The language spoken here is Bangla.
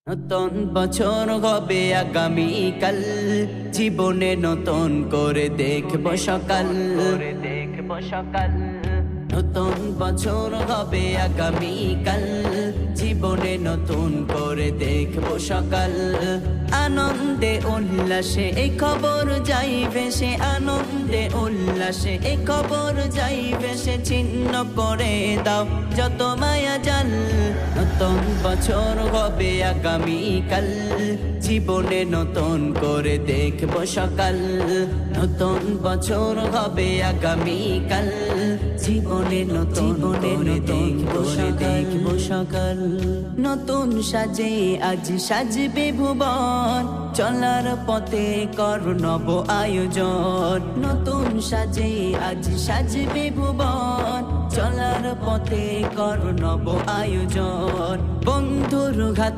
নতুন বছর হবে আগামীকাল, জীবনে নতুন করে দেখব সকাল। নতুন বছর হবে আগামীকাল, জীবনে নতুন করে দেখব সকাল। আনন্দে উল্লাসে এই খবর যাই ভেসে, আনন্দে উল্লাসে এই খবর যাই ভেসে, ছিন্ন করে দাও যত মায়া জাল। নতুন বছর হবে আগামীকাল, জীবনে নতুন করে দেখব সকাল। নতুন বছর হবে আগামীকাল, জীবনে নতুন করে দেখব সকাল। নতুন সাজে আজ সাজবে ভুবন, চলার পথে কর নব আয়োজন। নতুন সাজে আজ সাজবে ভুবন, চলার পথে কর নব আয়োজন। বন্ধুর ঘাত